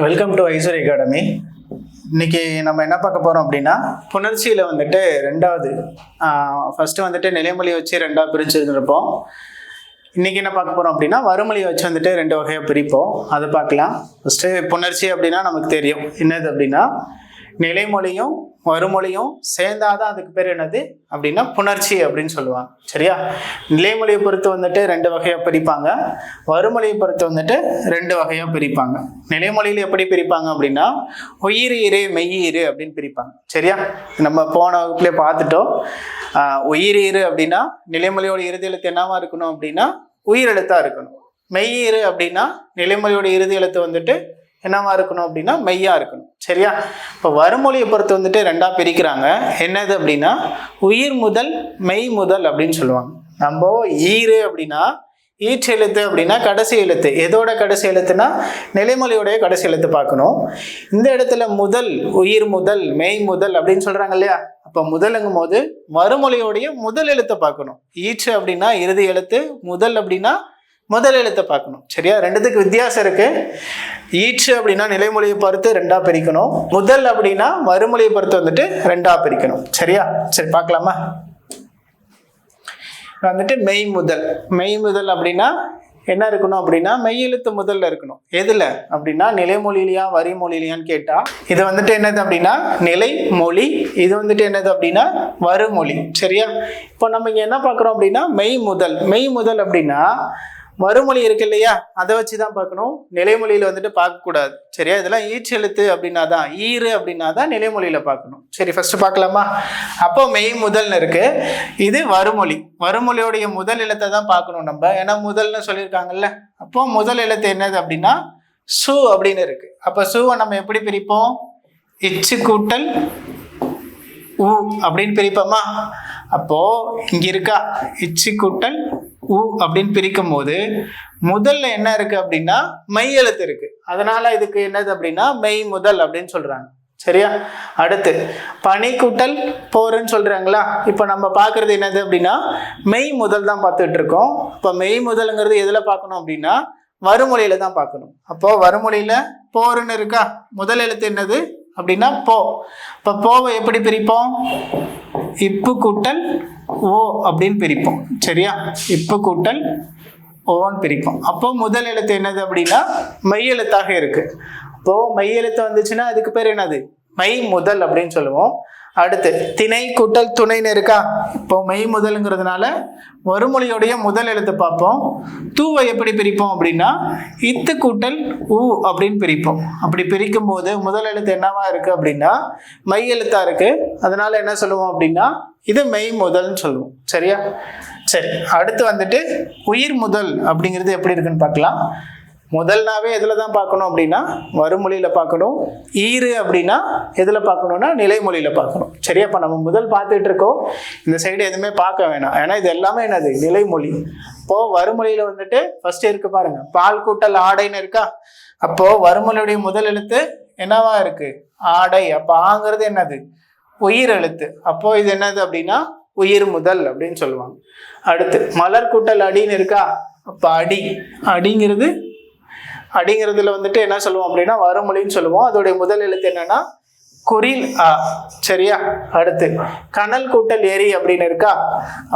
Welcome to Aishwarya academy. இன்னைக்கு நம்ம என்ன பார்க்க போகிறோம் அப்படின்னா, புணர்ச்சியில் வந்துட்டு ரெண்டாவது ஃபஸ்ட்டு வந்துட்டு நிலைமொழி வச்சு ரெண்டாக பிரிச்சுருந்துருப்போம். இன்றைக்கி என்ன பார்க்க போகிறோம் அப்படின்னா, வறுமொழியை வச்சு வந்துட்டு ரெண்டு வகையாக பிரிப்போம். அதை பார்க்கலாம். ஃபஸ்ட்டு புணர்ச்சி அப்படின்னா நமக்கு தெரியும் என்னது அப்படின்னா, நிலைமொழியும் வறுமொழியும் சேர்ந்தாதான் அதுக்கு பேர் என்னது அப்படின்னா புணர்ச்சி அப்படின்னு சொல்லுவாங்க. சரியா? நிலைமொழியை பொறுத்து வந்துட்டு ரெண்டு வகையாக பிரிப்பாங்க, வறுமொழியை பொறுத்து வந்துட்டு ரெண்டு வகையாக பிரிப்பாங்க. நிலைமொழியில் எப்படி பிரிப்பாங்க அப்படின்னா, உயிரீரு மெய்யீரு அப்படின்னு பிரிப்பாங்க. சரியா? நம்ம போன வகுப்புலேயே பார்த்துட்டோம். உயிரீரு அப்படின்னா நிலைமொழியோட இறுதி எழுத்து என்னவா இருக்கணும் அப்படின்னா உயிரெழுத்தாக இருக்கணும். மெய்யீரு அப்படின்னா நிலைமொழியோட இறுதி எழுத்து வந்துட்டு என்னவா இருக்கணும் அப்படின்னா மெய்யா இருக்கணும். சரியா? இப்போ வறுமொழியை பொறுத்து வந்துட்டு ரெண்டா பிரிக்கிறாங்க. என்னது அப்படின்னா உயிர் முதல் மெய் முதல் அப்படின்னு சொல்லுவாங்க. நம்ம ஈரு அப்படின்னா ஈற்று எழுத்து அப்படின்னா கடைசி எழுத்து. எதோட கடைசி எழுத்துனா நிலைமொழியோடைய கடைசி எழுத்து பார்க்கணும். இந்த இடத்துல முதல், உயிர் முதல், மெய் முதல் அப்படின்னு சொல்றாங்க இல்லையா? அப்போ முதலுங்கும் போது வறுமொழியோடைய முதல் எழுத்தை பார்க்கணும். ஈற்று அப்படின்னா இறுதி எழுத்து, முதல் அப்படின்னா முதல் எழுத்தை பார்க்கணும். சரியா? ரெண்டுத்துக்கு வித்தியாசம் இருக்கு. ஈற்று அப்படின்னா நிலைமொழியை பொறுத்து ரெண்டா பிரிக்கணும், முதல் அப்படின்னா வறுமொழியை பொறுத்து வந்துட்டு ரெண்டா பிரிக்கணும். சரியா? சரி, பார்க்கலாமா? வந்துட்டு மெய் முதல். மெய் முதல் அப்படின்னா என்ன இருக்கணும் அப்படின்னா மெய் எழுத்து முதல்ல இருக்கணும். எதுல அப்படின்னா நிலைமொழியிலையா வரிமொழியிலையான்னு கேட்டா இது வந்துட்டு என்னது அப்படின்னா நிலைமொழி, இது வந்துட்டு என்னது அப்படின்னா வறுமொழி. சரியா? இப்போ நம்ம இங்க என்ன பார்க்குறோம் அப்படின்னா மெய் முதல். மெய் முதல் அப்படின்னா வறுமொழி இருக்கு இல்லையா, அதை வச்சுதான் பார்க்கணும். நிலைமொழியில வந்துட்டு பார்க்கக்கூடாது. சரியா? இதெல்லாம் ஈச்செழுத்து அப்படின்னா தான், ஈரு அப்படின்னா தான் நிலைமொழியில பார்க்கணும். சரி, ஃபர்ஸ்ட் பார்க்கலாமா? அப்போ மெய் முதல்னு இருக்கு, இது வறுமொழி. வறுமொழியோடைய முதல் எழுத்தை தான் பார்க்கணும் நம்ம, ஏன்னா முதல்னு சொல்லியிருக்காங்கல்ல. அப்போ முதல் எழுத்து என்னது அப்படின்னா சு அப்படின்னு இருக்கு. அப்போ சுவை நம்ம எப்படி பிரிப்போம்? இச்சு கூட்டல் உ அப்படின்னு பிரிப்போமா? அப்போ இங்க இருக்கா இச்சு கூட்டல் உ அப்படின்னு பிரிக்கும் போது முதல்ல என்ன இருக்கு அப்படின்னா மெய் எழுத்து இருக்கு. அதனால இதுக்கு என்னது அப்படின்னா மெய் முதல் அப்படின்னு சொல்றாங்க. சரியா? அடுத்து பனி கூட்டல் போருன்னு சொல்றாங்களா? இப்ப நம்ம பாக்குறது என்னது அப்படின்னா மெய் முதல் தான் பார்த்துட்டு இருக்கோம். இப்ப மெய் முதல்ங்கிறது எதுல பார்க்கணும் அப்படின்னா வறுமொழியில தான் பார்க்கணும். அப்போ வறுமொழியில போருன்னு இருக்கா, முதல் எழுத்து என்னது அப்படின்னா போ. இப்போ போவை எப்படி பிரிப்போம்? இப்பு கூட்டல் ஓ அப்படின்னு பிரிப்போம். சரியா? இப்பு கூட்டல் ஓன்னு பிரிப்போம். அப்போ முதல் எழுத்து என்னது அப்படின்னா மெய் எழுத்தாக இருக்கு. அப்போ மெய் எழுத்து வந்துச்சுன்னா அதுக்கு பேர் என்னது மெய் முதல் அப்படின்னு சொல்லுவோம். அடுத்து திணை கூட்டல் துணைன்னு இருக்கா? இப்போ மெய் முதல்ங்கிறதுனால வறுமொழியோடைய முதல் எழுத்து பார்ப்போம். தூவை எப்படி பிரிப்போம் அப்படின்னா இத்து கூட்டல் ஊ அப்படின்னு பிரிப்போம். அப்படி பிரிக்கும் போது முதல் எழுத்து என்னவா இருக்கு அப்படின்னா மெய் எழுத்தா இருக்கு. அதனால என்ன சொல்லுவோம் அப்படின்னா இது மெய் முதல்னு சொல்லுவோம். சரியா? சரி, அடுத்து வந்துட்டு உயிர் முதல் அப்படிங்கிறது எப்படி இருக்குன்னு பார்க்கலாம். முதல்னாவே எதுல தான் பார்க்கணும் அப்படின்னா வறுமொழியில பார்க்கணும். ஈரு அப்படின்னா எதுல பார்க்கணும்னா நிலைமொழியில பார்க்கணும். சரியா? இப்போ நம்ம முதல் பார்த்துட்டு இருக்கோம், இந்த சைடு எதுவுமே பார்க்க வேணாம், ஏன்னா இது எல்லாமே என்னது நிலைமொழி. இப்போ வறுமொழியில வந்துட்டு ஃபர்ஸ்ட் இருக்கு பாருங்க, பால் கூட்டல் ஆடைன்னு இருக்கா? அப்போ வறுமொழியுடைய முதல் எழுத்து என்னவா இருக்கு? ஆடை. அப்போ ஆங்கிறது என்னது உயிர் எழுத்து. அப்போ இது என்னது அப்படின்னா உயிர் முதல் அப்படின்னு சொல்லுவாங்க. அடுத்து மலர் கூட்டல் அடின்னு இருக்கா? அப்போ அடி. அடிங்கிறதுல வந்துட்டு என்ன சொல்லுவோம் அப்படின்னா வறுமொழின்னு சொல்லுவோம். அதோடைய முதல் எழுத்து என்னன்னா குறில் அ. சரியா? அடுத்து கனல் கூட்டல் எரி அப்படின்னு இருக்கா?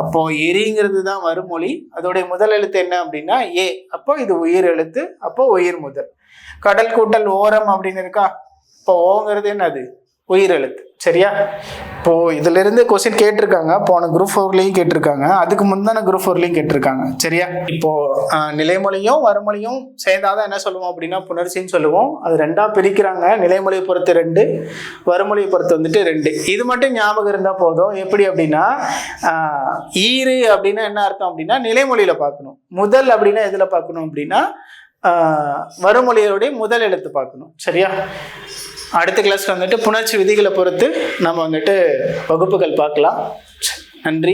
அப்போ எரிங்கிறது தான் வறுமொழி. அதோடைய முதல் எழுத்து என்ன அப்படின்னா ஏ. அப்போ இது உயிர் எழுத்து. அப்போ உயிர் முதல். கடல் கூட்டல் ஓரம் அப்படின்னு இருக்கா? இப்போ ஓங்கிறது என்னது உயிர் எழுத்து. சரியா? இப்போ இதுல இருந்து கொஸ்டின் கேட்டிருக்காங்க, போன குரூப் 4லயும் கேட்டிருக்காங்க, அதுக்கு முந்தான குரூப் 4லயும் கேட்டிருக்காங்க. சரியா? இப்போ நிலைமொழியும் வறுமொழியும் சேர்ந்தாதான் என்ன சொல்லுவோம் அப்படின்னா புணர்ச்சின்னு சொல்லுவோம். அது ரெண்டா பிரிக்கிறாங்க. நிலைமொழியை பொறுத்து 2, வறுமொழியை பொறுத்து வந்துட்டு 2. இது மட்டும் ஞாபகம் இருந்தா போதும். எப்படி அப்படின்னா ஈரு அப்படின்னா என்ன அர்த்தம் அப்படின்னா நிலைமொழியில பார்க்கணும். முதல் அப்படின்னா எதுல பார்க்கணும் அப்படின்னா வறுமொழியோடைய முதல் எழுத்து பார்க்கணும். சரியா? அடுத்த கிளாஸ்ல வந்துட்டு புணர்ச்சி விதிகளை பொறுத்து நம்ம வந்துட்டு வகுப்புகள் பார்க்கலாம். நன்றி.